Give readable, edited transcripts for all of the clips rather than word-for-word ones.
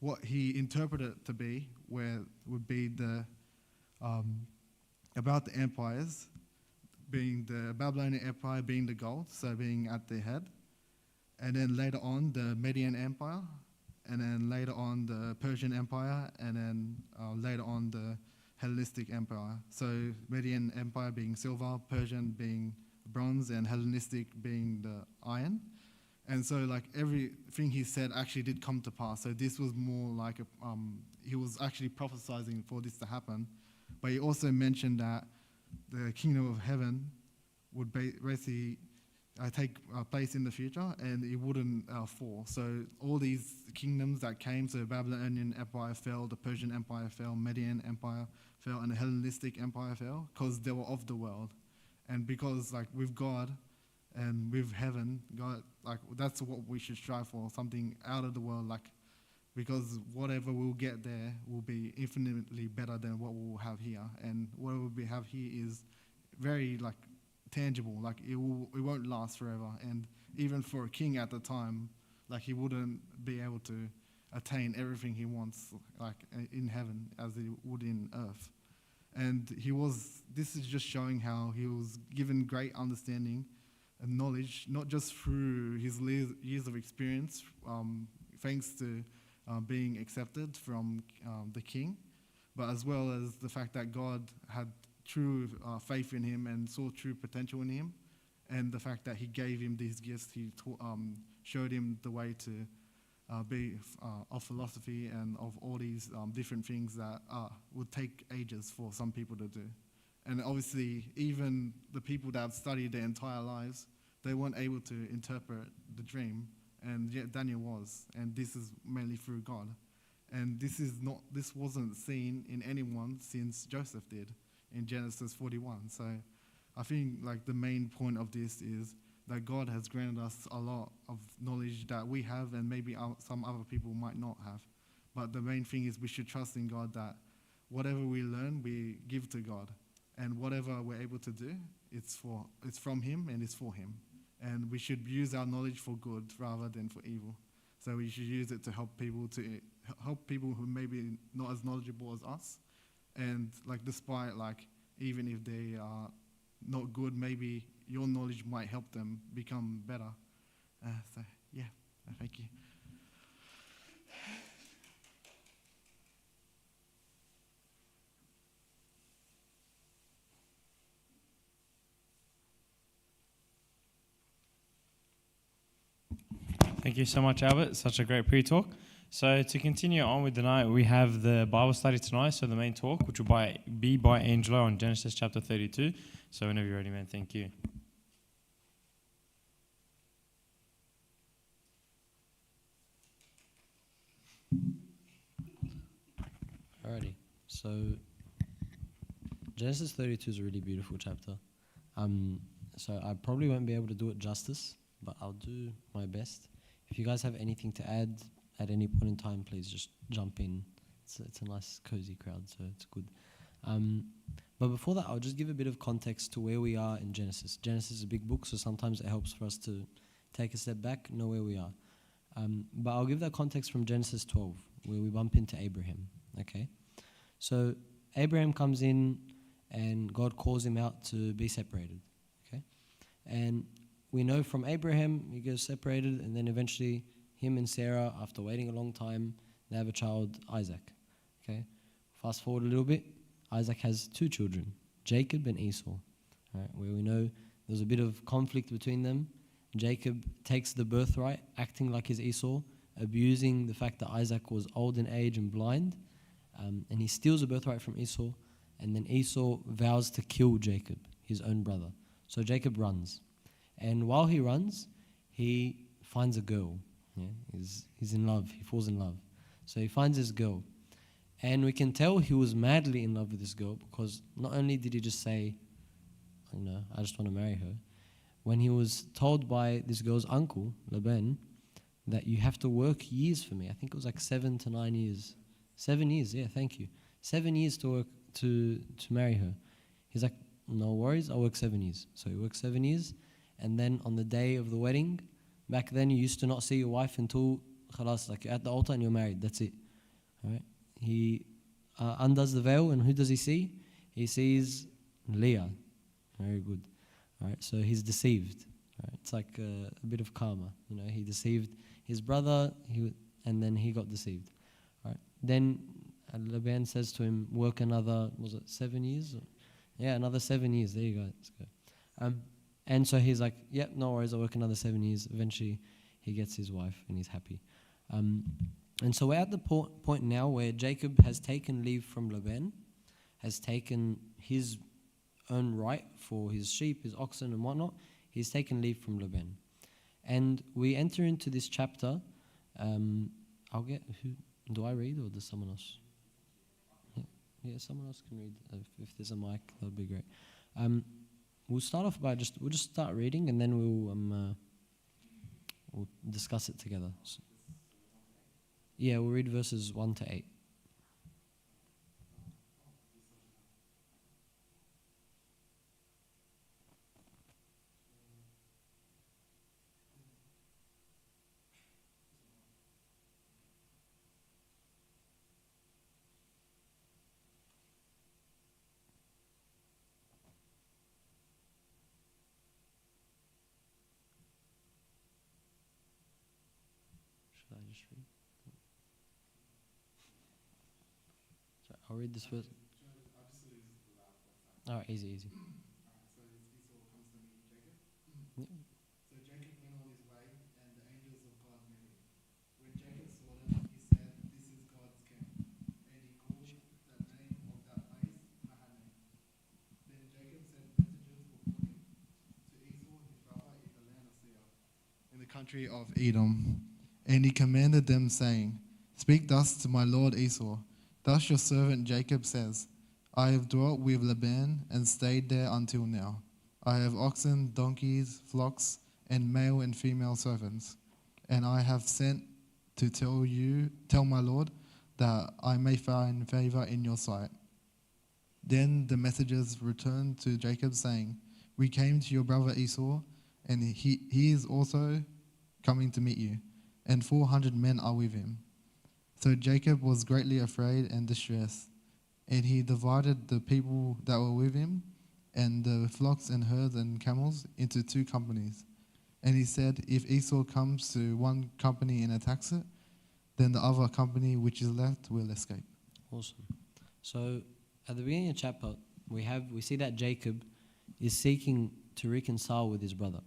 what he interpreted it to be, where would be the about the empires, being the Babylonian Empire being the gold, so being at the head, and then later on the Median Empire, and then later on the Persian Empire, and then later on the Hellenistic Empire. So Median Empire being silver, Persian being bronze, and Hellenistic being the iron. And so like everything he said actually did come to pass. So this was more like he was actually prophesizing for this to happen. But he also mentioned that the kingdom of heaven would basically take place in the future, and it wouldn't fall. So all these kingdoms that came, so the Babylonian Empire fell, the Persian Empire fell, Median Empire fell, and the Hellenistic Empire fell, because they were of the world. And because like with God and with heaven, God, like that's what we should strive for, something out of the world, like, because whatever we'll get there will be infinitely better than what we'll have here. And what we have here is very like tangible, like it won't last forever. And even for a king at the time, like he wouldn't be able to attain everything he wants, like in heaven as he would in earth. And this is just showing how he was given great understanding and knowledge, not just through his years of experience, thanks to being accepted from the king, but as well as the fact that God had true faith in him and saw true potential in him, and the fact that he gave him these gifts. He showed him the way to be of philosophy and of all these different things that would take ages for some people to do. And obviously, even the people that have studied their entire lives, they weren't able to interpret the dream, and yet Daniel was. And this is mainly through God. And this wasn't seen in anyone since Joseph did in Genesis 41. So I think like the main point of this is that God has granted us a lot of knowledge that we have and maybe some other people might not have. But the main thing is we should trust in God that whatever we learn, we give to God. And whatever we're able to do, it's from him and it's for him. And we should use our knowledge for good rather than for evil. So we should use it to help people who may be not as knowledgeable as us. And like despite like even if they are not good, maybe your knowledge might help them become better. So yeah, thank you. Thank you so much, Albert. Such a great pre-talk. So to continue on with the night, we have the Bible study tonight. So the main talk, which will be by Angelo on Genesis chapter 32. So whenever you're ready, man, thank you. Alrighty. So Genesis 32 is a really beautiful chapter. So I probably won't be able to do it justice, but I'll do my best. If you guys have anything to add at any point in time, please just jump in. It's a nice, cozy crowd, so it's good. But before that, I'll just give a bit of context to where we are in Genesis. Genesis is a big book, so sometimes it helps for us to take a step back, know where we are. But I'll give that context from Genesis 12, where we bump into Abraham, okay? So Abraham comes in, and God calls him out to be separated, okay? And we know from Abraham, he gets separated, and then eventually him and Sarah, after waiting a long time, they have a child, Isaac. Okay. Fast forward a little bit, Isaac has 2 children, Jacob and Esau. Right, where we know there's a bit of conflict between them. Jacob takes the birthright, acting like his Esau, abusing the fact that Isaac was old in age and blind, and he steals the birthright from Esau, and then Esau vows to kill Jacob, his own brother. So Jacob runs. And while he runs, he finds a girl. Yeah? He's in love. He falls in love. So he finds this girl. And we can tell he was madly in love with this girl because not only did he just say, I just want to marry her. When he was told by this girl's uncle, Laban, that you have to work years for me. I think it was like 7 to 9 years. 7 years, yeah, thank you. 7 years to work to marry her. He's like, no worries, I'll work 7 years. So he works 7 years. And then on the day of the wedding, back then you used to not see your wife until khalas, like you're at the altar and you're married, that's it. Right? He undoes the veil, and who does he see? He sees Leah. Very good. Right? So he's deceived. Right? It's like a bit of karma. He deceived his brother, and then he got deceived. Right? Then Laban says to him, work another, was it 7 years? Yeah, another 7 years. There you go. Let's go. And so he's like, yep, no worries, I'll work another 7 years. Eventually, he gets his wife and he's happy. And so we're at the point now where Jacob has taken leave from Laban, has taken his own right for his sheep, his oxen and whatnot. He's taken leave from Laban. And we enter into this chapter. Do I read or does someone else? Yeah, someone else can read. If there's a mic, that would be great. We'll start off by we'll just start reading, and then we'll discuss it together. So, yeah, we'll read verses 1 to 8. Should I just read? Sorry, I'll read this first. All right, easy. So Esau comes to meet Jacob. Yep. So Jacob went on his way, and the angels of God met him. When Jacob saw them, he said, "This is God's camp." And he called the name of that place Hanna. Then Jacob sent messengers before him to Esau his brother in the land of Seir, in the country of Edom. And he commanded them, saying, "Speak thus to my lord Esau. Thus your servant Jacob says, I have dwelt with Laban and stayed there until now. I have oxen, donkeys, flocks, and male and female servants. And I have sent to tell my lord, that I may find favor in your sight." Then the messengers returned to Jacob, saying, "We came to your brother Esau, and he is also coming to meet you, and 400 men are with him." So Jacob was greatly afraid and distressed, and he divided the people that were with him and the flocks and herds and camels into 2 companies. And he said, "If Esau comes to one company and attacks it, then the other company which is left will escape." Awesome. So at the beginning of the chapter, we see that Jacob is seeking to reconcile with his brother.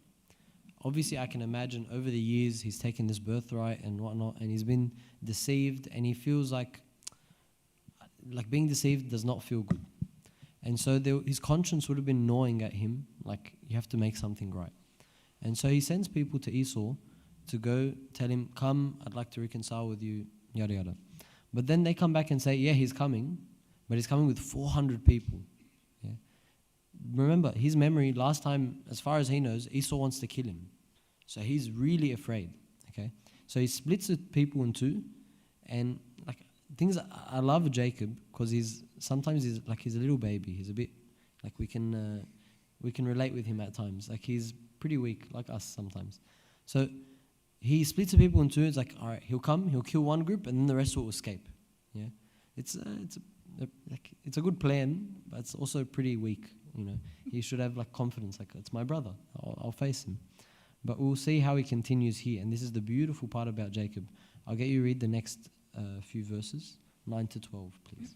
Obviously, I can imagine over the years he's taken this birthright and whatnot, and he's been deceived, and he feels like being deceived does not feel good. And so his conscience would have been gnawing at him, like, you have to make something right. And so he sends people to Esau to go tell him, "Come, I'd like to reconcile with you," yada yada. But then they come back and say, "Yeah, he's coming, but he's coming with 400 people." Yeah. Remember, his memory, last time, as far as he knows, Esau wants to kill him. So he's really afraid. Okay. So he splits the people in 2, and things I love Jacob because sometimes he's a little baby. He's a bit we can relate with him at times. He's pretty weak, like us sometimes. So he splits the people in 2. It's all right, he'll come, he'll kill one group, and then the rest will escape. Yeah, it's a good plan, but it's also pretty weak. He should have confidence. It's my brother, I'll face him. But we'll see how he continues here, and this is the beautiful part about Jacob. I'll get you to read the next few verses, 9 to 12, please.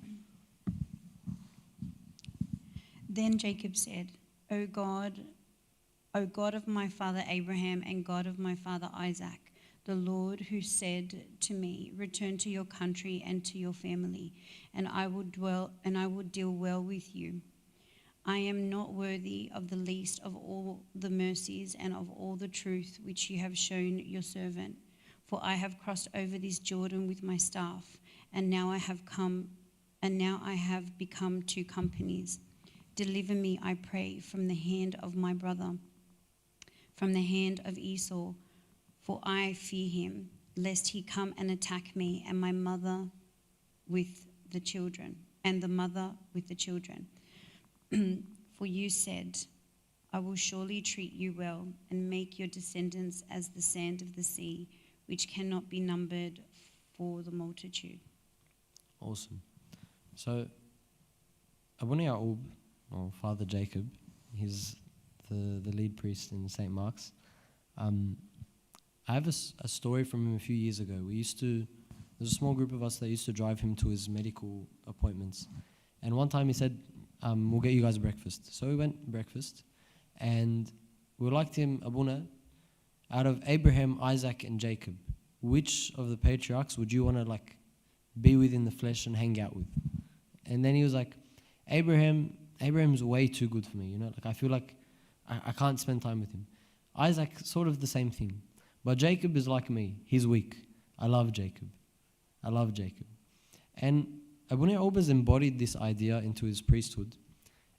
Then Jacob said, O God of my father Abraham and God of my father Isaac, the Lord who said to me, "Return to your country and to your family, and I will deal well with you. I am not worthy of the least of all the mercies and of all the truth which you have shown your servant. For I have crossed over this Jordan with my staff, and now I have become 2 companies. Deliver me, I pray, from the hand of my brother, from the hand of Esau, for I fear him, lest he come and attack me and my mother with the children, and the mother with the children. For you said, I will surely treat you well and make your descendants as the sand of the sea, which cannot be numbered for the multitude." Awesome. So, Abuna Ya'ub, or Father Jacob, he's the lead priest in St. Mark's. I have a story from him a few years ago. There's a small group of us that used to drive him to his medical appointments. And one time he said, we'll get you guys breakfast. So we went breakfast, and we were like to him, Abuna, out of Abraham, Isaac, and Jacob, which of the patriarchs would you want to like be with in the flesh and hang out with? And then he was like, Abraham's way too good for me, you know? Like I feel like I can't spend time with him. Isaac, sort of the same thing. But Jacob is like me. He's weak. I love Jacob. And Abuna Ya'ub has embodied this idea into his priesthood.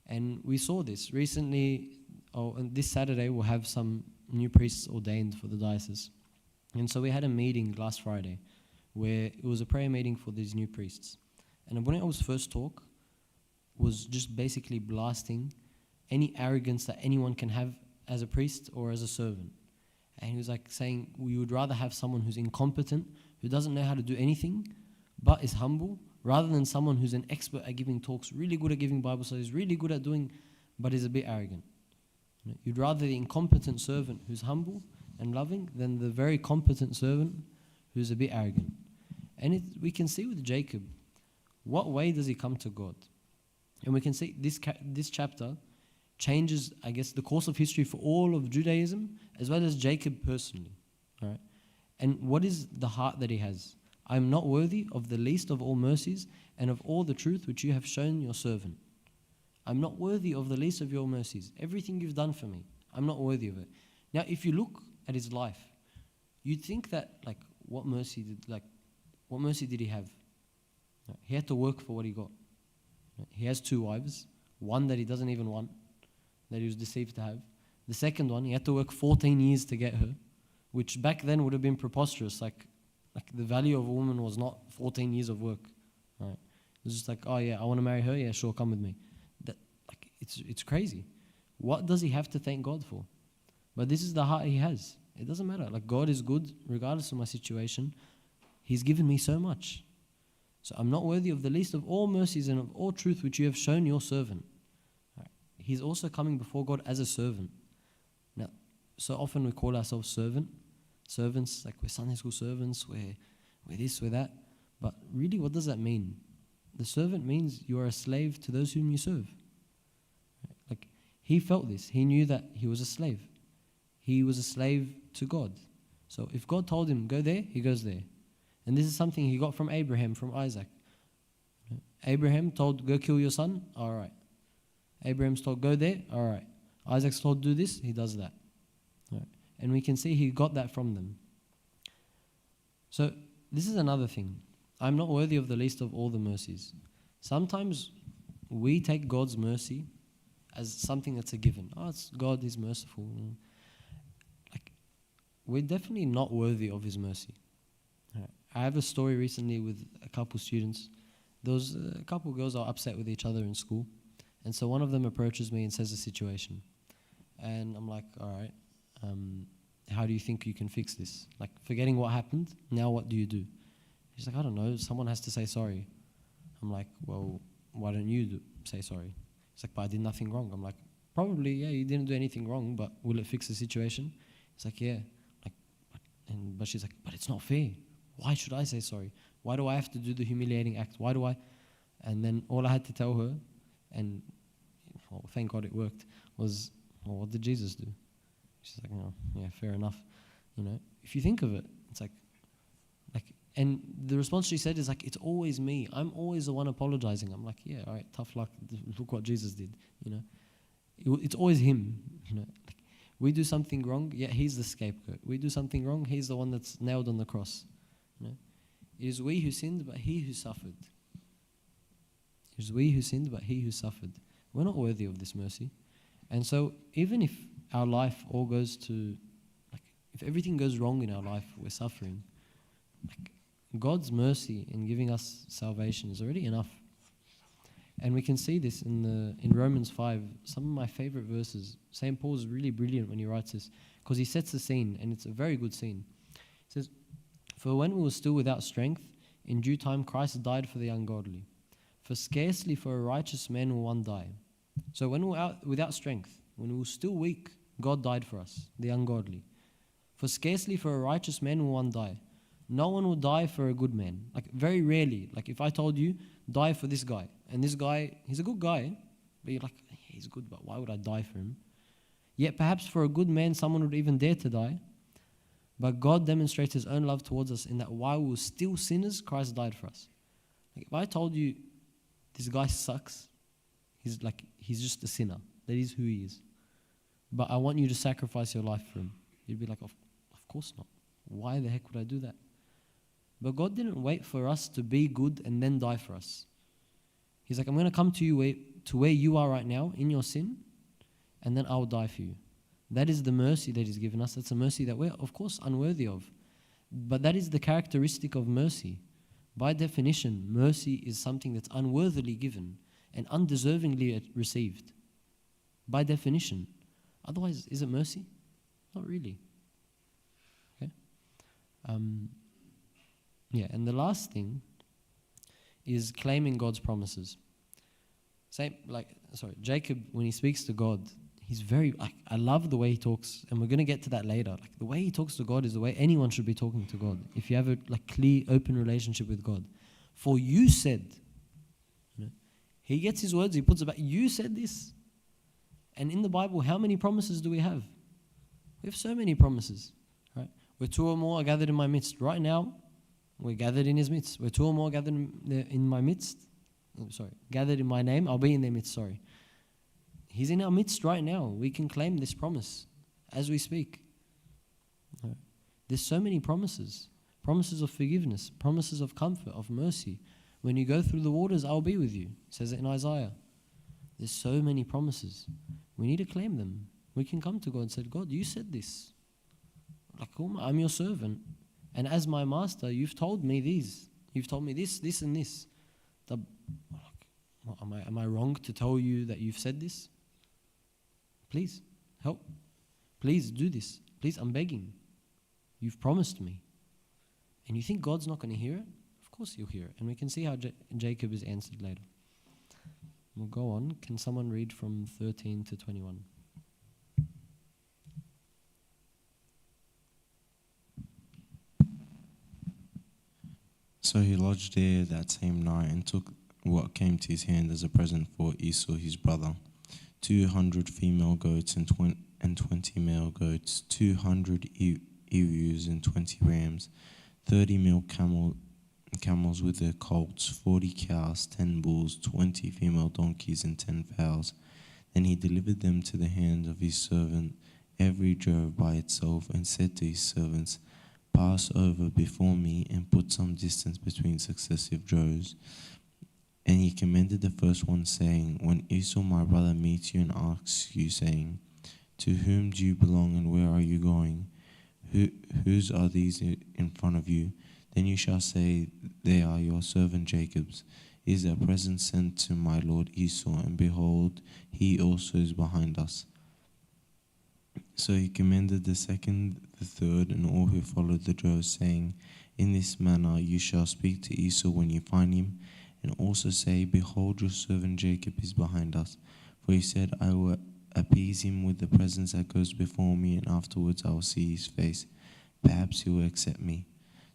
And we saw this recently. And this Saturday we'll have some new priests ordained for the diocese. And so we had a meeting last Friday where it was a prayer meeting for these new priests. And Abuna Ya'ub's first talk was just basically blasting any arrogance that anyone can have as a priest or as a servant. And he was like saying, we would rather have someone who's incompetent, who doesn't know how to do anything, but is humble, rather than someone who's an expert at giving talks, really good at giving Bible studies, really good at doing, but is a bit arrogant. You know, you'd rather the incompetent servant who's humble and loving than the very competent servant who's a bit arrogant. And we can see with Jacob, what way does he come to God? And we can see this chapter changes, I guess, the course of history for all of Judaism, as well as Jacob personally. All right? And what is the heart that he has? I am not worthy of the least of all mercies and of all the truth which you have shown your servant. I'm not worthy of the least of your mercies. Everything you've done for me, I'm not worthy of it. Now, if you look at his life, you'd think that, like, what mercy did he have? He had to work for what he got. He has 2 wives, one that he doesn't even want, that he was deceived to have. The second one, he had to work 14 years to get her, which back then would have been preposterous. Like the value of a woman was not 14 years of work. Right? It was just like, oh yeah, I want to marry her. Yeah, sure, come with me. It's crazy. What does he have to thank God for? But this is the heart he has. It doesn't matter. Like, God is good regardless of my situation. He's given me so much. So I'm not worthy of the least of all mercies and of all truth which you have shown your servant. Right. He's also coming before God as a servant. Now, so often we call ourselves servants, like we're Sunday school servants, we're this, we're that. But really, what does that mean? The servant means you are a slave to those whom you serve. Right. Like, he felt this. He knew that he was a slave. He was a slave to God. So if God told him, go there, he goes there. And this is something he got from Abraham, from Isaac. Abraham told, go kill your son, all right. Abraham's told, go there, all right. Isaac's told, do this, he does that. Right. And we can see he got that from them. So this is another thing. I'm not worthy of the least of all the mercies. Sometimes we take God's mercy as something that's a given. Oh, it's God, He's merciful. Like, we're definitely not worthy of His mercy. Right. I have a story recently with a couple students. There was a couple girls are upset with each other in school. And so one of them approaches me and says the situation. And I'm like, all right, how do you think you can fix this? Like, forgetting what happened, now what do you do? She's like, I don't know, someone has to say sorry. I'm like, well, why don't you say sorry? He's like, but I did nothing wrong. I'm like, probably, yeah, you didn't do anything wrong, but will it fix the situation? He's like, yeah. But she's like, but it's not fair. Why should I say sorry? Why do I have to do the humiliating act? Why do I? And then all I had to tell her, and thank God it worked, was, well, what did Jesus do? She's like, oh, yeah, fair enough. You know, if you think of it, it's like, and the response she said is like, it's always me. I'm always the one apologizing. I'm like, yeah, all right, tough luck. Look what Jesus did. You know, it's always him. You know, like, we do something wrong, yeah, he's the scapegoat. We do something wrong, he's the one that's nailed on the cross. You know, it is we who sinned, but he who suffered. It is we who sinned, but he who suffered. We're not worthy of this mercy. And so even if our life all goes to, like, if everything goes wrong in our life, we're suffering, like, God's mercy in giving us salvation is already enough. And we can see this in Romans 5, some of my favorite verses. St. Paul's really brilliant when he writes this, because he sets the scene, and it's a very good scene. It says, for when we were still without strength, In due time Christ died for the ungodly. For scarcely for a righteous man will one die. So when we're without strength, when we're still weak, God died for us, the ungodly. For scarcely for a righteous man will one die. No one will die for a good man. Like very rarely. Like if I told you, die for this guy. And this guy, he's a good guy. But you're like, he's good, but why would I die for him? Yet perhaps for a good man, someone would even dare to die. But God demonstrates his own love towards us in that while we were still sinners, Christ died for us. Like if I told you, this guy sucks, he's just a sinner. That is who he is. But I want you to sacrifice your life for him. You'd be like, of course not. Why the heck would I do that? But God didn't wait for us to be good and then die for us. He's like, I'm going to come to you to where you are right now in your sin, and then I'll die for you. That is the mercy that he's given us. That's a mercy that we're, of course, unworthy of. But that is the characteristic of mercy. By definition, mercy is something that's unworthily given and undeservingly received. By definition. Otherwise, is it mercy? Not really. Okay? And the last thing is claiming God's promises. Jacob, when he speaks to God, he's very, I love the way he talks, and we're going to get to that later. Like the way he talks to God is the way anyone should be talking to God. If you have a clear, open relationship with God. For you said, he gets his words, he puts it back, you said this. And in the Bible, how many promises do we have? We have so many promises, right? Where two or more are gathered in my midst. Right now, we're gathered in his midst. Where two or more gathered in my midst, gathered in my name, I'll be in their midst, He's in our midst right now. We can claim this promise as we speak. Right. There's so many promises. Promises of forgiveness, promises of comfort, of mercy. When you go through the waters, I'll be with you. It says it in Isaiah. There's so many promises. We need to claim them. We can come to God and say, God, you said this. I'm your servant. And as my master, you've told me these. You've told me this, this, and this. Am I wrong to tell you that you've said this? Please, help. Please do this. Please, I'm begging. You've promised me. And you think God's not going to hear it? Of course he'll hear it. And we can see how Jacob is answered later. We'll go on. Can someone read from 13 to 21? So he lodged there that same night and took what came to his hand as a present for Esau his brother, 200 female goats and 20 male goats, 200 ewes and 20 rams, 30 male camels with their colts, 40 cows, 10 bulls, 20 female donkeys and 10 fowls. Then he delivered them to the hand of his servant, every drove by itself, and said to his servants, Pass over before me and put some distance between successive droves. And he commended the first one, saying, When Esau my brother meets you and asks you, saying, To whom do you belong and where are you going? Whose are these in front of you? Then you shall say, They are your servant Jacob's. Is a present sent to my lord Esau, and behold, he also is behind us. So he commended the second, the third, and all who followed the drove, saying, In this manner you shall speak to Esau when you find him, and also say, Behold, your servant Jacob is behind us. For he said, I will appease him with the presence that goes before me, and afterwards I will see his face. Perhaps he will accept me.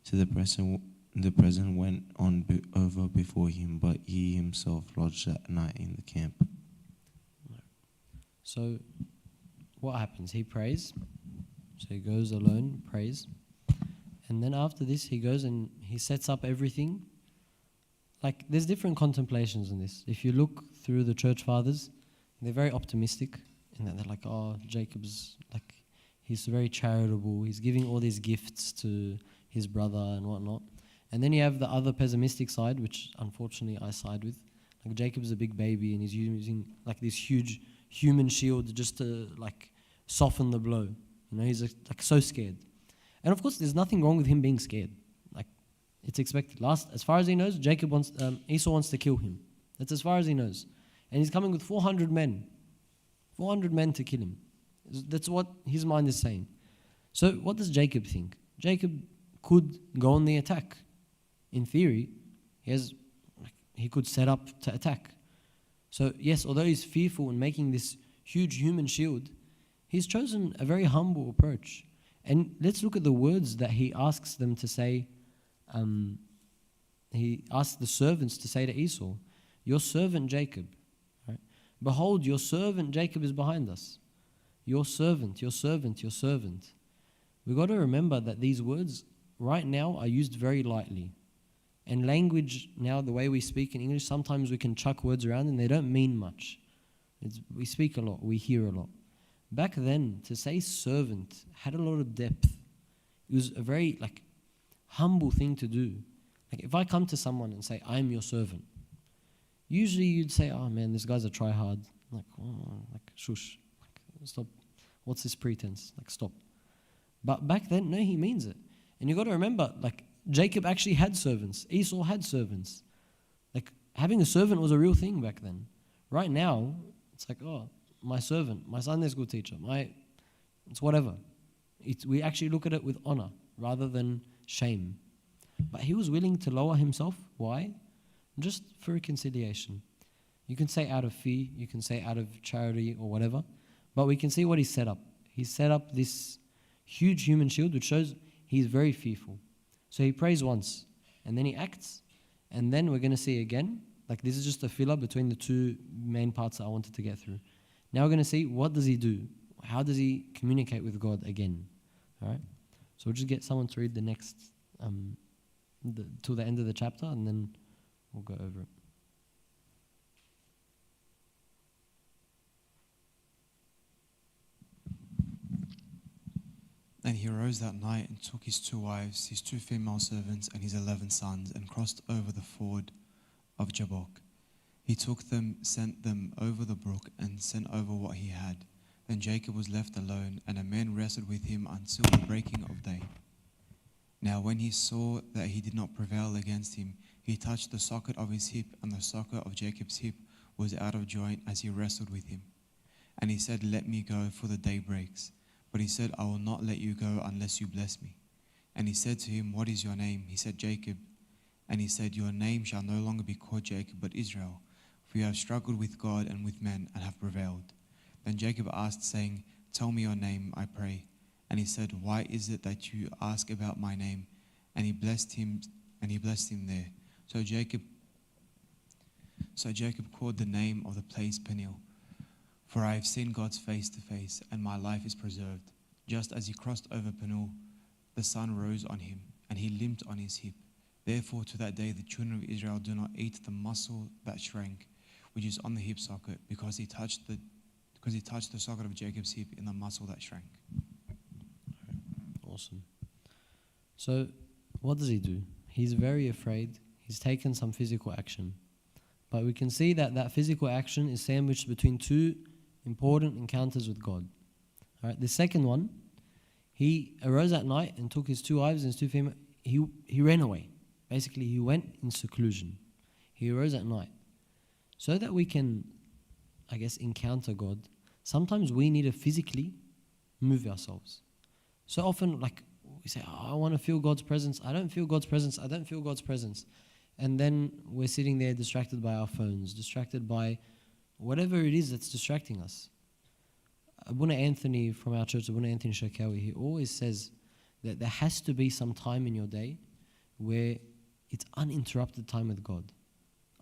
So the present went on over before him, but he himself lodged that night in the camp. So what happens? He prays. So he goes alone, prays. And then after this, he goes and he sets up everything. Like, there's different contemplations on this. If you look through the church fathers, they're very optimistic. And they're like, oh, Jacob's, like, he's very charitable. He's giving all these gifts to his brother and whatnot. And then you have the other pessimistic side, which unfortunately I side with. Like, Jacob's a big baby and he's using, like, this huge human shield just to, like, soften the blow. You know, he's, like, so scared. And of course, there's nothing wrong with him being scared. Like, it's expected. As far as he knows, Esau wants to kill him. That's as far as he knows. And he's coming with 400 men. 400 men to kill him. That's what his mind is saying. So what does Jacob think? Jacob could go on the attack. in theory, he could set up to attack. So yes, although he's fearful in making this huge human shield, he's chosen a very humble approach. And let's look at the words that he asks them to say. He asks the servants to say to Esau, your servant Jacob. Right? Behold, your servant Jacob is behind us. Your servant, your servant, your servant. We've got to remember that these words right now are used very lightly. And language now, the way we speak in English, sometimes we can chuck words around and they don't mean much. We speak a lot, we hear a lot. Back then, to say servant had a lot of depth. It was a very humble thing to do. Like if I come to someone and say, I'm your servant, usually you'd say, oh man, this guy's a try-hard. Shush. Stop. What's this pretense? Stop. But back then, no, he means it. And you've got to remember, Jacob actually had servants. Esau had servants. Having a servant was a real thing back then. Right now, it's oh, my servant, my Sunday school teacher, it's whatever. We actually look at it with honor rather than shame. But he was willing to lower himself. Why? Just for reconciliation. You can say out of fear, you can say out of charity or whatever, but we can see what he set up. He set up this huge human shield which shows he's very fearful. So he prays once, and then he acts, and then we're going to see again, this is just a filler between the two main parts that I wanted to get through. Now we're going to see, what does he do? How does he communicate with God again? All right? So we'll just get someone to read the next, till the end of the chapter, and then we'll go over it. And he arose that night and took his 2 wives, his 2 female servants, and his 11 sons, and crossed over the ford of Jabbok. He took them, sent them over the brook, and sent over what he had. Then Jacob was left alone, and a man wrestled with him until the breaking of day. Now when he saw that he did not prevail against him, he touched the socket of his hip, and the socket of Jacob's hip was out of joint as he wrestled with him. And he said, let me go, for the day breaks. But he said, I will not let you go unless you bless me. And he said to him, what is your name? He said, Jacob. And he said, your name shall no longer be called Jacob, but Israel, for you have struggled with God and with men, and have prevailed. Then Jacob asked, saying, tell me your name, I pray. And he said, why is it that you ask about my name? And he blessed him there. So Jacob called the name of the place Peniel. For I have seen God's face to face, and my life is preserved. Just as he crossed over Peniel, the sun rose on him, and he limped on his hip. Therefore to that day the children of Israel do not eat the muscle that shrank, which is on the hip socket, because he touched the socket of Jacob's hip in the muscle that shrank. Awesome. So what does he do? He's very afraid. He's taken some physical action. But we can see that physical action is sandwiched between 2 important encounters with God. All right, the second one, he arose at night and took his 2 wives and his 2 female. He ran away. Basically, he went in seclusion. He arose at night. So that we can, encounter God, sometimes we need to physically move ourselves. So often, we say, I want to feel God's presence. I don't feel God's presence. I don't feel God's presence. And then we're sitting there distracted by our phones, distracted by whatever it is that's distracting us. Abuna Anthony from our church, Abuna Anthony Shakawi, he always says that there has to be some time in your day where it's uninterrupted time with God.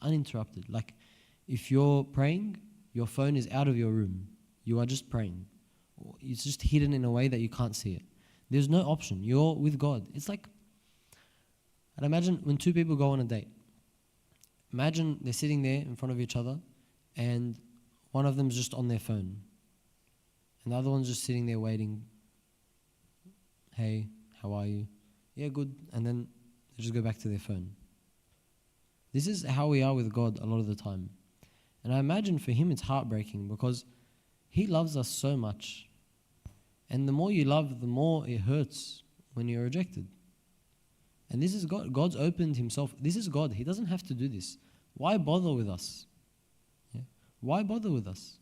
Uninterrupted. If you're praying, your phone is out of your room. You are just praying. It's just hidden in a way that you can't see it. There's no option. You're with God. It's and imagine when 2 people go on a date. Imagine they're sitting there in front of each other and one of them's just on their phone. And the other one's just sitting there waiting. Hey, how are you? Yeah, good. And then they just go back to their phone. This is how we are with God a lot of the time. And I imagine for him it's heartbreaking because he loves us so much. And the more you love, the more it hurts when you're rejected. And this is God. God's opened himself. This is God. He doesn't have to do this. Why bother with us? Yeah? Why bother with us?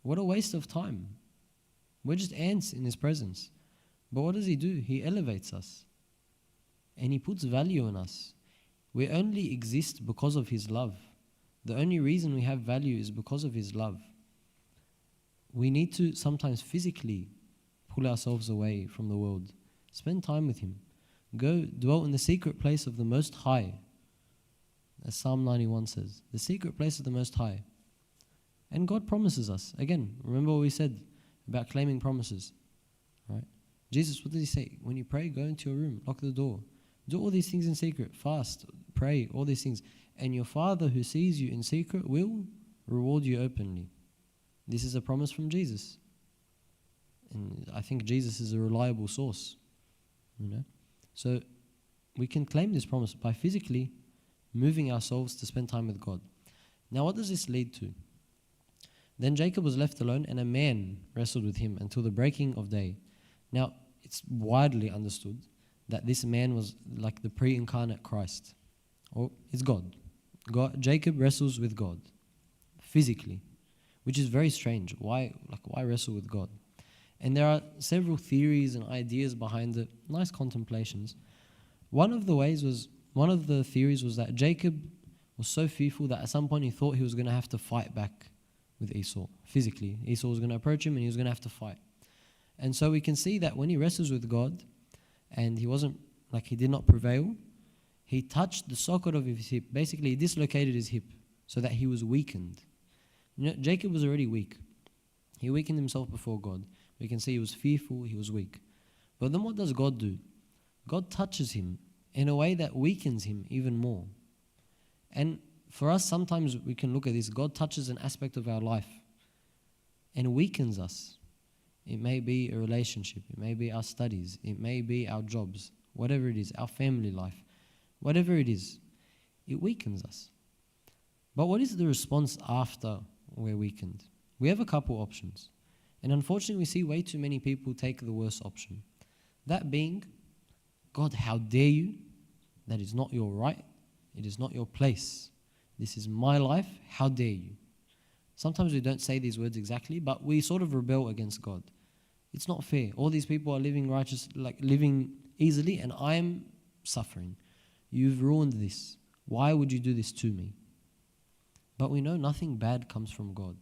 What a waste of time. We're just ants in his presence. But what does he do? He elevates us. And he puts value in us. We only exist because of His love. The only reason we have value is because of His love. We need to sometimes physically pull ourselves away from the world. Spend time with Him. Go dwell in the secret place of the Most High. As Psalm 91 says, the secret place of the Most High. And God promises us. Again, remember what we said about claiming promises. Right? Jesus, what did He say? When you pray, go into your room, lock the door. Do all these things in secret. Fast, pray, all these things. And your Father who sees you in secret will reward you openly. This is a promise from Jesus. And I think Jesus is a reliable source. So we can claim this promise by physically moving ourselves to spend time with God. Now what does this lead to? Then Jacob was left alone, and a man wrestled with him until the breaking of day. Now, it's widely understood that this man was like the pre-incarnate Christ. Or it's God. Jacob wrestles with God physically, which is very strange. Why wrestle with God? And there are several theories and ideas behind it, nice contemplations. One of the theories was that Jacob was so fearful that at some point he thought he was going to have to fight back with Esau physically. Esau was going to approach him and he was going to have to fight. And so we can see that when he wrestles with God and he did not prevail, he touched the socket of his hip. Basically, he dislocated his hip so that he was weakened. Jacob was already weak. He weakened himself before God. We can see he was fearful, he was weak. But then what does God do? God touches him in a way that weakens him even more. And for us, sometimes we can look at this. God touches an aspect of our life and weakens us. It may be a relationship. It may be our studies. It may be our jobs. Whatever it is, our family life. Whatever it is, it weakens us. But what is the response after we're weakened? We have a couple options. And unfortunately, we see way too many people take the worst option. That being, God, how dare you? That is not your right. It is not your place. This is my life. How dare you? Sometimes we don't say these words exactly, but we sort of rebel against God. It's not fair. All these people are living righteous, living easily, and I'm suffering. You've ruined this. Why would you do this to me? But we know nothing bad comes from God.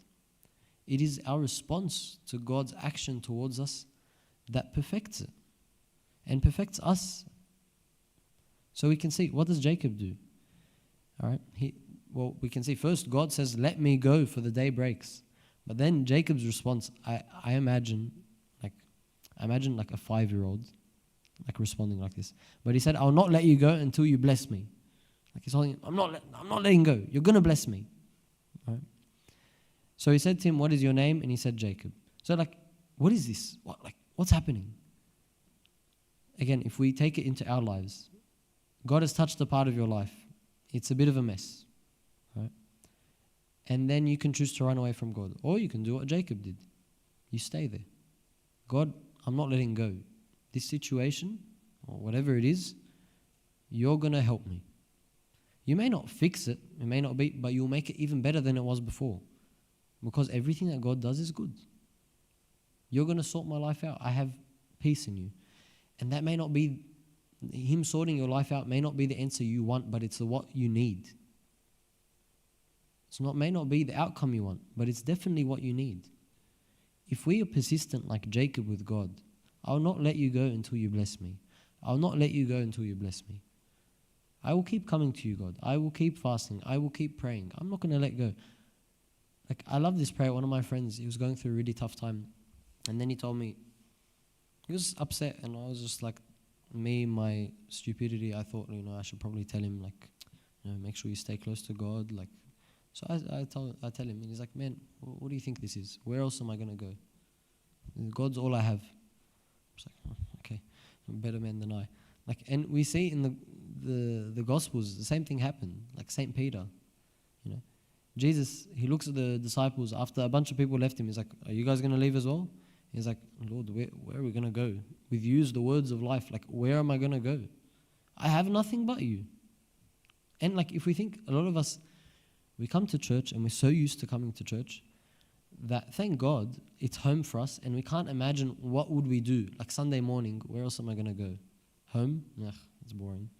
It is our response to God's action towards us that perfects it and perfects us. So we can see, what does Jacob do? All right. We can see first God says, let me go for the day breaks. But then Jacob's response, I imagine like a 5-year-old responding like this. But he said, I'll not let you go until you bless me. Like he's holding, I'm not letting go. You're going to bless me. Right? So he said to him, what is your name? And he said, Jacob. So what is this? What's happening? Again, if we take it into our lives, God has touched a part of your life. It's a bit of a mess. Right? And then you can choose to run away from God. Or you can do what Jacob did. You stay there. God, I'm not letting go. This situation, or whatever it is, you're going to help me. You may not fix it, it may not be, but you'll make it even better than it was before. Because everything that God does is good. You're going to sort my life out. I have peace in you. And that may not be, Him sorting your life out may not be the answer you want, but it's what you need. May not be the outcome you want, but it's definitely what you need. If we are persistent like Jacob with God, I'll not let you go until you bless me. I'll not let you go until you bless me. I will keep coming to you, God. I will keep fasting. I will keep praying. I'm not going to let go. I love this prayer. One of my friends, he was going through a really tough time. And then he told me, he was upset. And I was just my stupidity, I thought, I should probably tell him, make sure you stay close to God. So I tell him, and he's like, man, what do you think this is? Where else am I going to go? God's all I have. I was like, okay, I'm a better man than I. And we see in the Gospels, the same thing happened. St. Peter, Jesus, he looks at the disciples after a bunch of people left him. He's like, are you guys going to leave as well? He's like, Lord, where are we going to go? We've used the words of life. Where am I going to go? I have nothing but you. And if we think, a lot of us, we come to church and we're so used to coming to church that, thank God, it's home for us, and we can't imagine what would we do. Sunday morning, where else am I going to go? Home? Ugh, it's boring.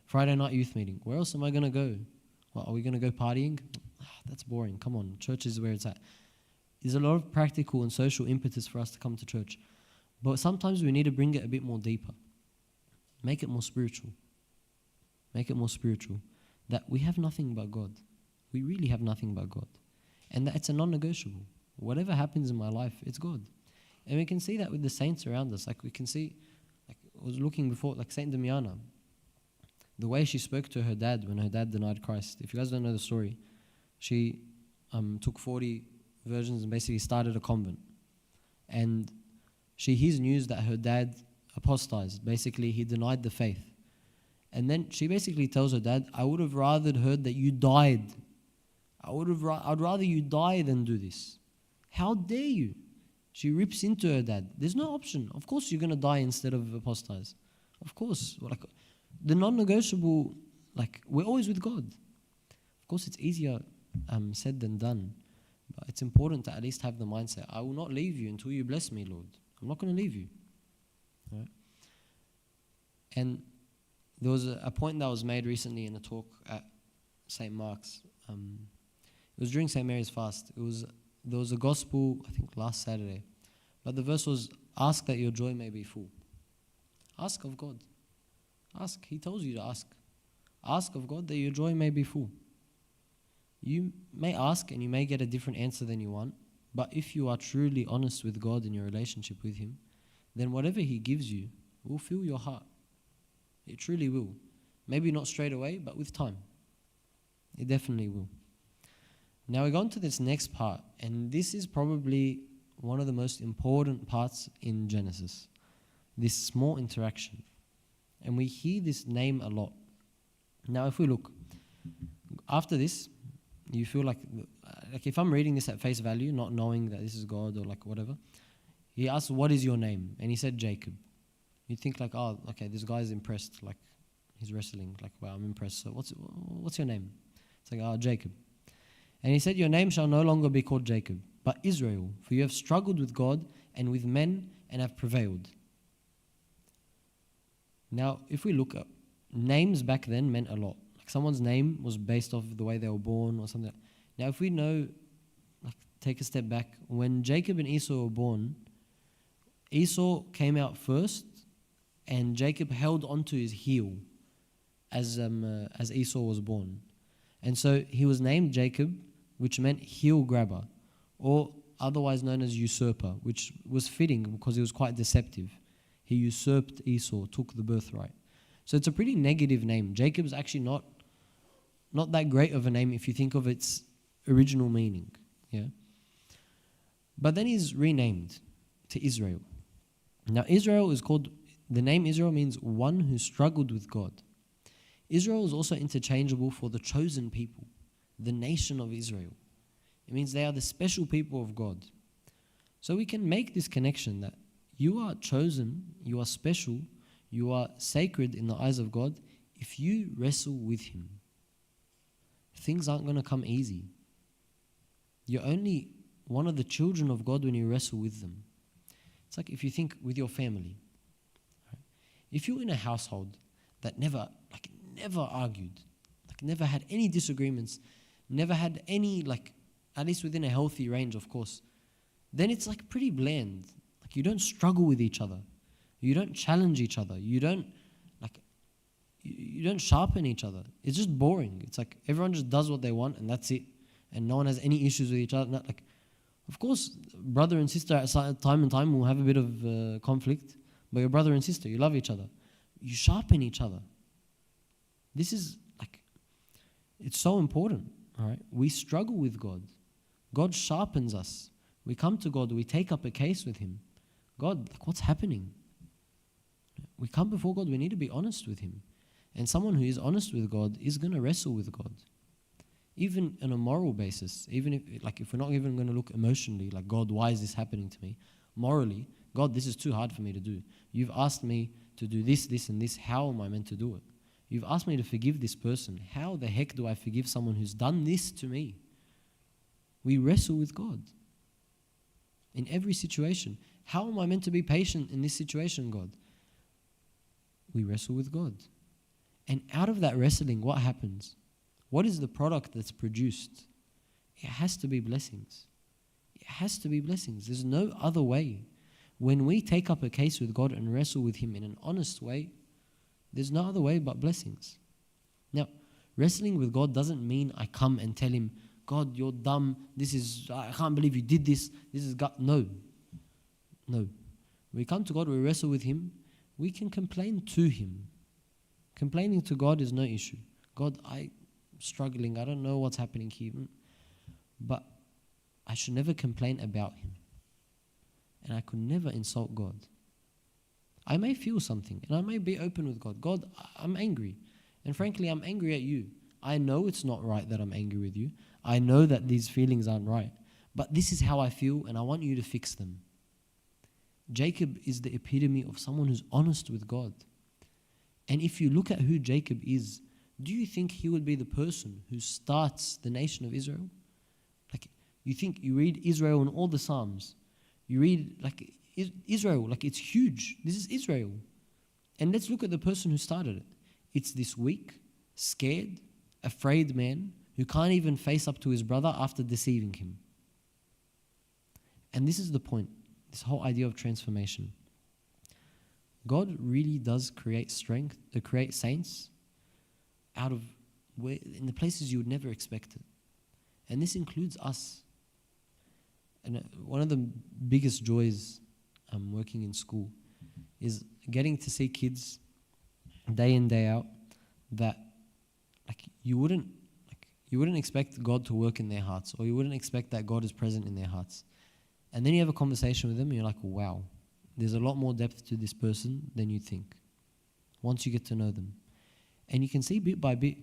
Friday night youth meeting. Where else am I going to go? What, are we going to go partying? That's boring. Come on, church is where it's at. There's a lot of practical and social impetus for us to come to church. But sometimes we need to bring it a bit more deeper. Make it more spiritual. Make it more spiritual. That we have nothing but God. We really have nothing but God. And that it's a non-negotiable. Whatever happens in my life, it's God. And we can see that with the saints around us. Like we can see, like I was looking before, like Saint Damiana, the way she spoke to her dad when her dad denied Christ. If you guys don't know the story, she took 40 virgins and basically started a convent. And she hears news that her dad apostatized. Basically, he denied the faith. And then she basically tells her dad, I would have rather heard that you died. I'd rather you die than do this. How dare you? She rips into her dad. There's no option. Of course you're going to die instead of apostatize. Of course. Like, the non-negotiable, like, we're always with God. Of course it's easier said than done. But it's important to at least have the mindset, I will not leave you until you bless me, Lord. I'm not going to leave you. Right? And there was a point that was made recently in a talk at St. Mark's. It was during St. Mary's fast. There was a gospel, I think last Saturday. But the verse was, ask that your joy may be full. Ask of God. Ask. He tells you to ask. Ask of God that your joy may be full. You may ask and you may get a different answer than you want. But if you are truly honest with God in your relationship with Him, then whatever He gives you will fill your heart. It truly will. Maybe not straight away, but with time. It definitely will. Now we go on to this next part, and this is probably one of the most important parts in Genesis. This small interaction. And we hear this name a lot. Now if we look, after this, you feel like if I'm reading this at face value, not knowing that this is God or like whatever, He asks, what is your name? And he said Jacob. You think like, oh, okay, this guy's impressed, like he's wrestling, like, wow, I'm impressed. So what's your name? It's like, oh, Jacob. And he said, your name shall no longer be called Jacob, but Israel, for you have struggled with God and with men and have prevailed. Now, if we look up, names back then meant a lot. Like someone's name was based off of the way they were born or something. Now, if we know, like, take a step back, when Jacob and Esau were born, Esau came out first, and Jacob held onto his heel as Esau was born. And so he was named Jacob, which meant heel grabber, or otherwise known as usurper, which was fitting because he was quite deceptive. He usurped Esau, took the birthright. So it's a pretty negative name. Jacob's actually not that great of a name if you think of its original meaning. Yeah. But then he's renamed to Israel. Now Israel is called, the name Israel means one who struggled with God. Israel is also interchangeable for the chosen people, the nation of Israel. It means they are the special people of God. So we can make this connection that you are chosen, you are special, you are sacred in the eyes of God if you wrestle with Him. Things aren't going to come easy. You're only one of the children of God when you wrestle with them. It's like if you think with your family. Right? If you're in a household that never argued, like never had any disagreements, never had any, like, at least within a healthy range, of course, then it's like pretty bland. Like you don't struggle with each other. You don't challenge each other. You don't sharpen each other. It's just boring. It's like everyone just does what they want and that's it. And no one has any issues with each other. Not like, of course, brother and sister at time and time will have a bit of conflict, but you're brother and sister. You love each other. You sharpen each other. This is like, it's so important. All right, we struggle with God. God sharpens us. We come to God. We take up a case with Him. God, like, what's happening? We come before God. We need to be honest with Him. And someone who is honest with God is going to wrestle with God. Even on a moral basis, even if we're not even going to look emotionally, like, God, why is this happening to me? Morally, God, this is too hard for me to do. You've asked me to do this, this, and this. How am I meant to do it? You've asked me to forgive this person. How the heck do I forgive someone who's done this to me? We wrestle with God in every situation. How am I meant to be patient in this situation, God? We wrestle with God. And out of that wrestling, what happens? What is the product that's produced? It has to be blessings. It has to be blessings. There's no other way. When we take up a case with God and wrestle with Him in an honest way, there's no other way but blessings. Now, wrestling with God doesn't mean I come and tell Him, God, you're dumb. I can't believe you did this. This is God. No. No. We come to God, we wrestle with Him. We can complain to Him. Complaining to God is no issue. God, I'm struggling. I don't know what's happening here. But I should never complain about Him. And I could never insult God. I may feel something and I may be open with God. God, I'm angry. And frankly, I'm angry at you. I know it's not right that I'm angry with you. I know that these feelings aren't right. But this is how I feel and I want you to fix them. Jacob is the epitome of someone who's honest with God. And if you look at who Jacob is, do you think he would be the person who starts the nation of Israel? Like, you read Israel in all the Psalms. You read, like, Israel, like, it's huge. This is Israel. And let's look at the person who started it. It's this weak, scared, afraid man who can't even face up to his brother after deceiving him. And this is the point, this whole idea of transformation. God really does create strength, create saints out of in the places you would never expect it. And this includes us. And one of the biggest joys working in school is getting to see kids day in, day out that you wouldn't expect God to work in their hearts, or you wouldn't expect that God is present in their hearts. And then you have a conversation with them and you're like, wow, there's a lot more depth to this person than you think once you get to know them. And you can see bit by bit,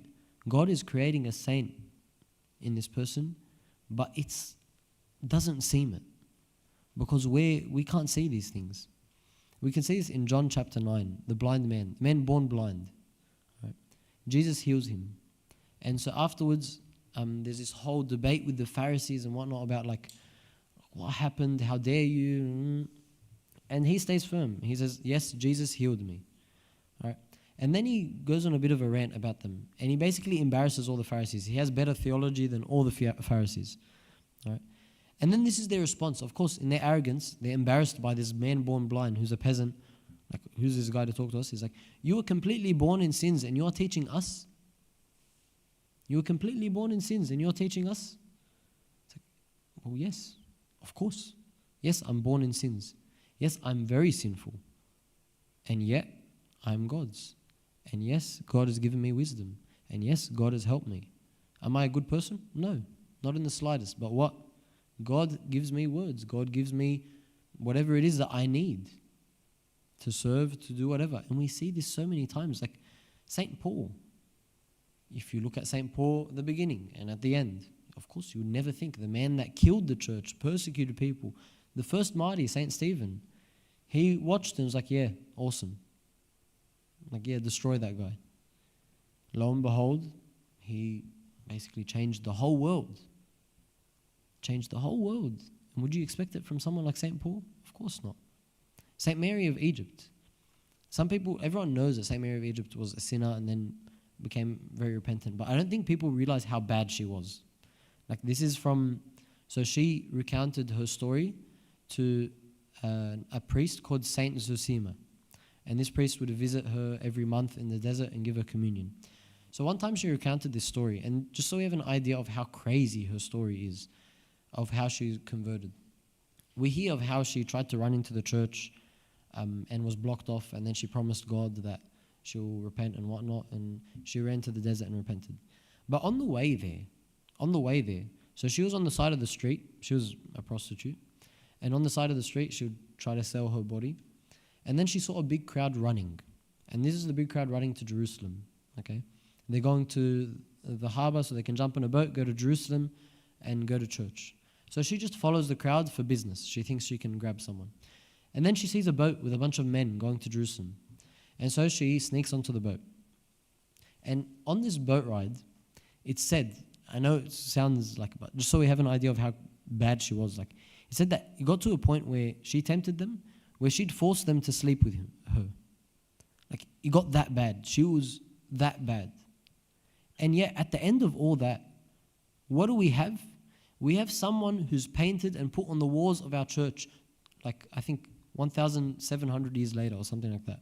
God is creating a saint in this person, but it doesn't seem it because we can't see these things. We can see this in John chapter 9, the blind man born blind. Right? Jesus heals him. And so afterwards, there's this whole debate with the Pharisees and whatnot about what happened, how dare you? And he stays firm. He says, yes, Jesus healed me. All right? And then he goes on a bit of a rant about them. And he basically embarrasses all the Pharisees. He has better theology than all the Pharisees. All right? And then this is their response. Of course, in their arrogance, they're embarrassed by this man born blind who's a peasant. Like, who's this guy to talk to us? He's like, you were completely born in sins and you're teaching us? You were completely born in sins and you're teaching us? It's like, well, yes, of course. Yes, I'm born in sins. Yes, I'm very sinful. And yet, I'm God's. And yes, God has given me wisdom. And yes, God has helped me. Am I a good person? No, not in the slightest. But what? God gives me words. God gives me whatever it is that I need to serve, to do whatever. And we see this so many times. Like St. Paul. If you look at St. Paul at the beginning and at the end, of course you would never think the man that killed the church, persecuted people, the first martyr, St. Stephen, he watched and was like, yeah, awesome. Like, yeah, destroy that guy. Lo and behold, he basically changed the whole world. Changed the whole world. And would you expect it from someone like St. Paul? Of course not. St. Mary of Egypt. Everyone knows that St. Mary of Egypt was a sinner and then became very repentant. But I don't think people realize how bad she was. Like, this is so she recounted her story to a priest called Saint Zosima. And this priest would visit her every month in the desert and give her communion. So one time she recounted this story, and just so we have an idea of how crazy her story is, of how she converted. We hear of how she tried to run into the church and was blocked off, and then she promised God that she'll repent and whatnot, and she ran to the desert and repented. But on the way there, so she was on the side of the street, she was a prostitute, and on the side of the street she would try to sell her body, and then she saw a big crowd running, and this is the big crowd running to Jerusalem, okay? They're going to the harbor so they can jump on a boat, go to Jerusalem, and go to church. So she just follows the crowd for business. She thinks she can grab someone. And then she sees a boat with a bunch of men going to Jerusalem. And so she sneaks onto the boat. And on this boat ride, it said, I know it sounds like, but just so we have an idea of how bad she was, like, it said that it got to a point where she tempted them, where she'd force them to sleep with her. Like, it got that bad. She was that bad. And yet, at the end of all that, what do we have? We have someone who's painted and put on the walls of our church, like I think 1,700 years later or something like that.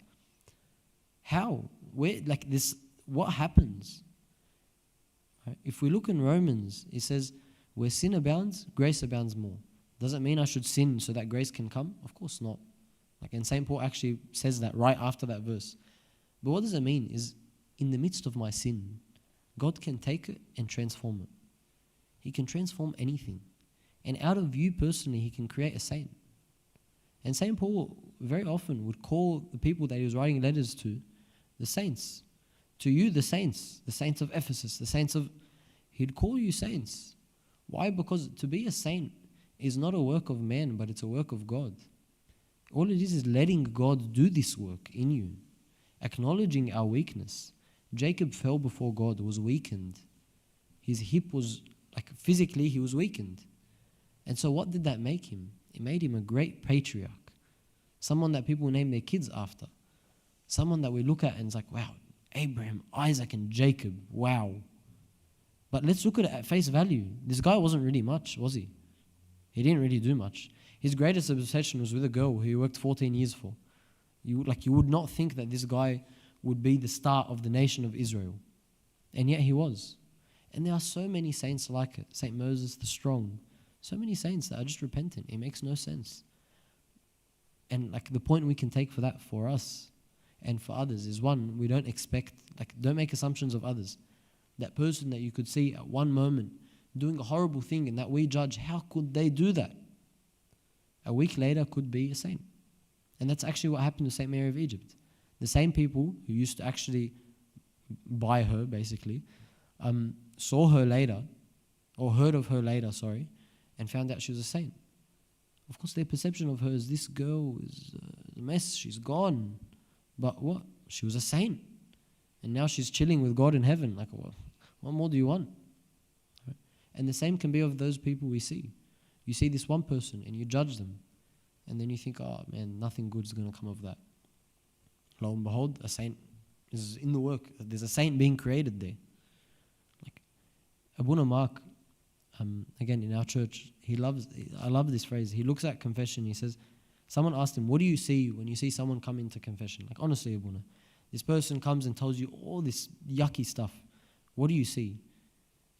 How? Where? Like this? What happens? Right? If we look in Romans, it says, "Where sin abounds, grace abounds more." Does it mean I should sin so that grace can come? Of course not. Like, and St. Paul actually says that right after that verse. But what does it mean is, in the midst of my sin, God can take it and transform it. He can transform anything. And out of you personally, He can create a saint. And St. Paul very often would call the people that he was writing letters to the saints. To you, the saints of Ephesus, the saints of... He'd call you saints. Why? Because to be a saint is not a work of man, but it's a work of God. All it is letting God do this work in you, acknowledging our weakness. Jacob fell before God, was weakened. His hip was, like physically, he was weakened. And so what did that make him? It made him a great patriarch. Someone that people name their kids after. Someone that we look at and it's like, wow, Abraham, Isaac, and Jacob, wow. But let's look at it at face value. This guy wasn't really much, was he? He didn't really do much. His greatest obsession was with a girl who he worked 14 years for. You would not think that this guy would be the start of the nation of Israel. And yet he was. And there are so many saints like it. St. Moses the Strong. So many saints that are just repentant. It makes no sense. And like the point we can take for that for us and for others is, one, we don't expect, like, don't make assumptions of others. That person that you could see at one moment doing a horrible thing and that we judge, how could they do that? A week later could be a saint. And that's actually what happened to St. Mary of Egypt. The same people who used to actually buy her, basically, saw her later, or heard of her later, and found out she was a saint. Of course, their perception of her is, this girl is a mess, she's gone. But what? She was a saint. And now she's chilling with God in heaven. Like, what more do you want? Right? And the same can be of those people we see. You see this one person and you judge them. And then you think, oh man, nothing good is going to come of that. Lo and behold, a saint is in the work. There's a saint being created there. Like Abuna Mark, again in our church, I love this phrase. He looks at confession, he says, someone asked him, what do you see when you see someone come into confession? Like, honestly, Abuna, this person comes and tells you all this yucky stuff. What do you see?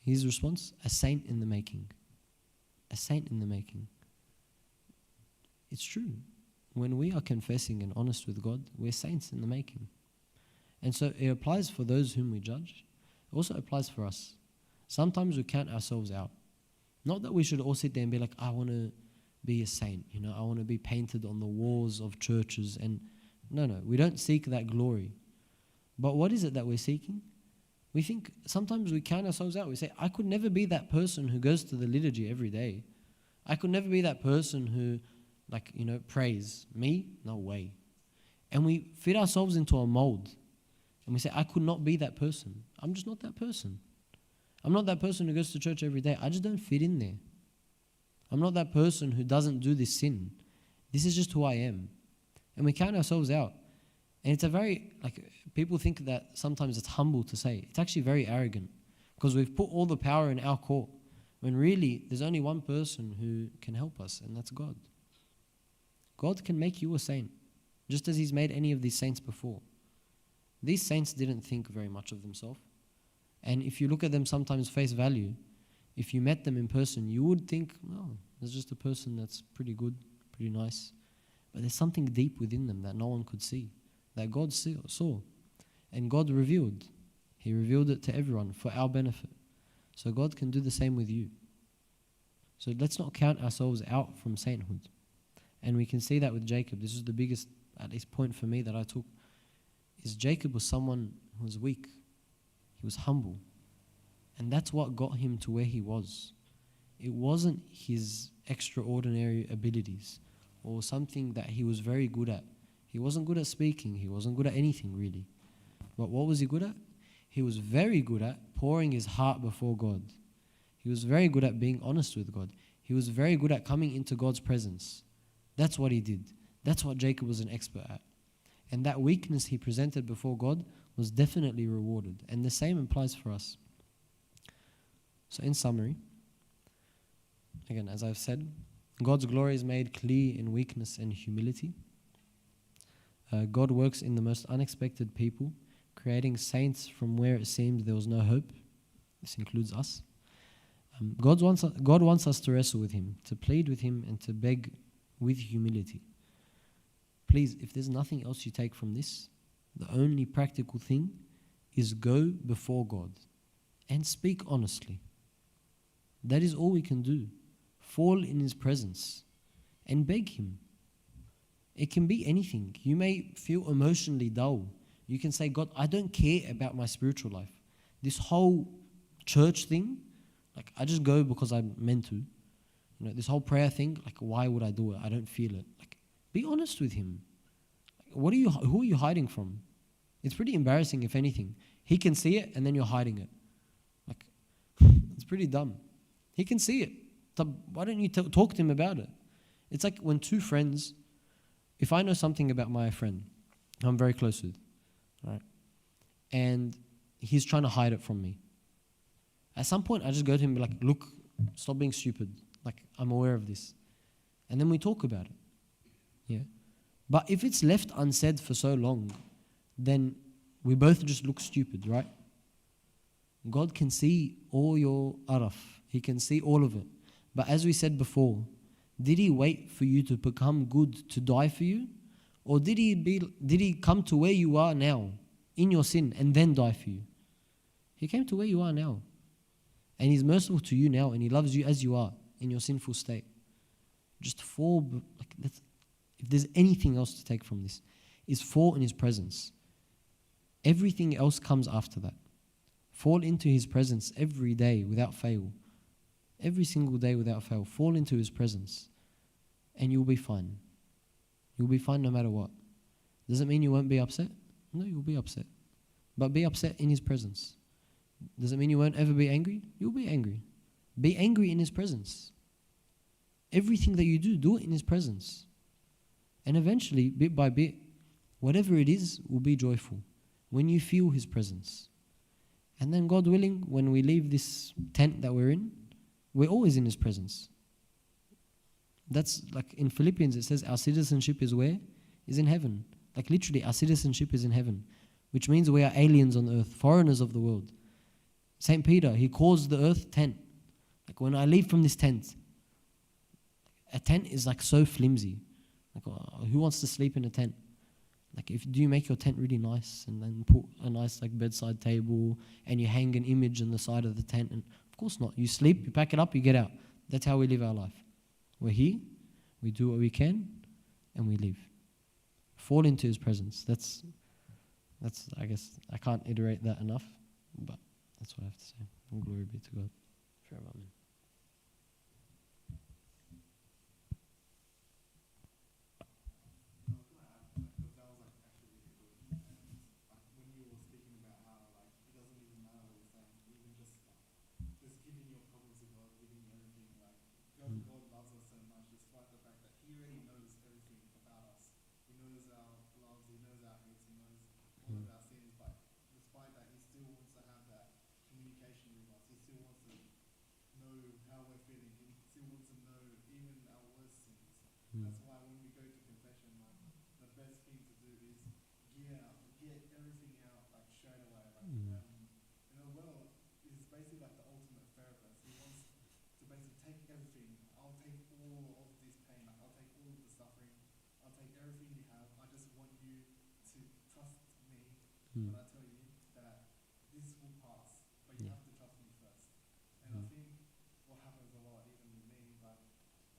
His response, a saint in the making. A saint in the making. It's true. When we are confessing and honest with God, we're saints in the making. And so it applies for those whom we judge. It also applies for us. Sometimes we count ourselves out. Not that we should all sit there and be like, I want to be a saint, I want to be painted on the walls of churches. And no, we don't seek that glory. But what is it that we're seeking? We think sometimes we count ourselves out. We say, I could never be that person who goes to the liturgy every day. I could never be that person who, prays. Me? No way. And we fit ourselves into a mold. And we say, I could not be that person. I'm just not that person. I'm not that person who goes to church every day. I just don't fit in there. I'm not that person who doesn't do this sin. This is just who I am. And we count ourselves out. And it's a very, people think that sometimes it's humble to say. It's actually very arrogant. Because we've put all the power in our court. When really, there's only one person who can help us, and that's God. God can make you a saint, just as He's made any of these saints before. These saints didn't think very much of themselves. And if you look at them sometimes face value, if you met them in person, you would think, no, there's just a person that's pretty good, pretty nice. But there's something deep within them that no one could see, that God saw. And God revealed. He revealed it to everyone for our benefit. So God can do the same with you. So let's not count ourselves out from sainthood. And we can see that with Jacob. This is the biggest, at least, point for me that I took, is Jacob was someone who was weak. He was humble. And that's what got him to where he was. It wasn't his extraordinary abilities or something that he was very good at. He wasn't good at speaking. He wasn't good at anything, really. But what was he good at? He was very good at pouring his heart before God. He was very good at being honest with God. He was very good at coming into God's presence. That's what he did. That's what Jacob was an expert at. And that weakness he presented before God was definitely rewarded. And the same applies for us. So in summary, again, as I've said, God's glory is made clear in weakness and humility. God works in the most unexpected people, creating saints from where it seemed there was no hope. This includes us. God wants us to wrestle with Him, to plead with Him, and to beg with humility. Please, if there's nothing else you take from this, the only practical thing is go before God and speak honestly. That is all we can do. Fall in His presence and beg Him. It can be anything. You may feel emotionally dull. You can say, God, I don't care about my spiritual life. This whole church thing, like I just go because I'm meant to. This whole prayer thing, like why would I do it? I don't feel it. Like, be honest with Him. Who are you hiding from? It's pretty embarrassing, if anything. He can see it and then you're hiding it. Like, it's pretty dumb. He can see it. So why don't you talk to him about it? It's like when two friends, if I know something about my friend I'm very close with, right, and he's trying to hide it from me, at some point I just go to him and be like, look, stop being stupid. Like, I'm aware of this. And then we talk about it. Yeah. But if it's left unsaid for so long, then we both just look stupid, right? God can see all your araf. He can see all of it. But as we said before, did He wait for you to become good to die for you? Or did He come to where you are now in your sin and then die for you? He came to where you are now. And He's merciful to you now, and He loves you as you are in your sinful state. Just fall, if there's anything else to take from this, is fall in His presence. Everything else comes after that. Fall into His presence every day without fail. Every single day without fail. Fall into His presence and you'll be fine. You'll be fine no matter what. Does it mean you won't be upset? No, you'll be upset. But be upset in His presence. Does it mean you won't ever be angry? You'll be angry. Be angry in His presence. Everything that you do, do it in His presence. And eventually, bit by bit, whatever it is will be joyful when you feel His presence. And then, God willing, when we leave this tent that we're in, we're always in His presence. That's like in Philippians, it says our citizenship is where? Is in heaven. Like literally, our citizenship is in heaven, which means we are aliens on the earth, foreigners of the world. St. Peter, he calls the earth tent. Like when I leave from this tent, a tent is like so flimsy. Like, who wants to sleep in a tent? Like, do you make your tent really nice and then put a nice like bedside table and you hang an image on the side of the tent? And of course not. You sleep, you pack it up, you get out. That's how we live our life. We're here, we do what we can, and we live. Fall into His presence. That's I guess I can't iterate that enough, but that's what I have to say. All glory be to God. Forever, amen. God loves us so much, despite the fact that He already knows everything about us. He knows our loves, He knows our hates, He knows all of our sins, but despite that, He still wants to have that communication with us. He still wants to know how we're feeling. He still wants to know even our worst sins. That's why when we go to confession, like, the best thing to do is get everything out like straight away. Well, is basically like the ultimate therapist. He wants to basically take everything. I'll take all of this pain. I'll take all of the suffering. I'll take everything you have. I just want you to trust me when I tell you that this will pass. But you have to trust me first. And I think what happens a lot, even with me, like,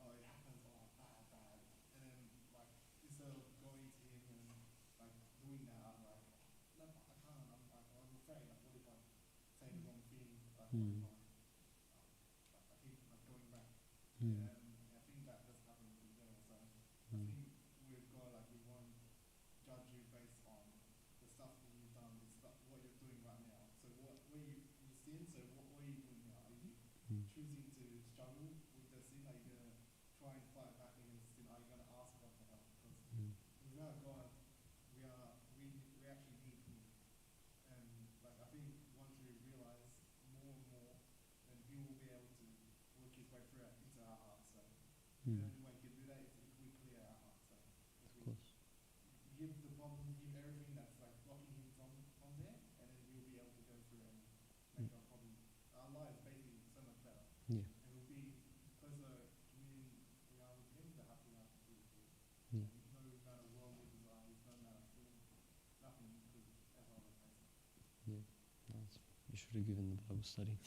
oh, it happens, oh, bad. And then, like, instead of going to him and, like, doing that, I'm like, no, I can't. I'm like, I'm afraid. Like, what if I say the wrong thing? Like, what if I keep like going back? And I think that just happens with them. So I think with God, like, we won't judge you based on the stuff that you've done, the stuff, what you're doing right now. So where you sin, so what are you doing now? Are you choosing to struggle with the sin? Are you going to try and fight back against sin? Are you going to ask God for help? Because without God, we actually need Him. Mm. The only way to do that is if we clear our hearts. So if Of we course. give the problem, give everything that's like blocking him from there, and then he'll be able to go through and make our problem, our lives basically so much better. Yeah. And we'll be closer communing we are with him, the happier our will be. Yeah. No matter worldly desires, no matter sin, nothing could ever replace it. Yeah. Nice. You should have given the Bible study.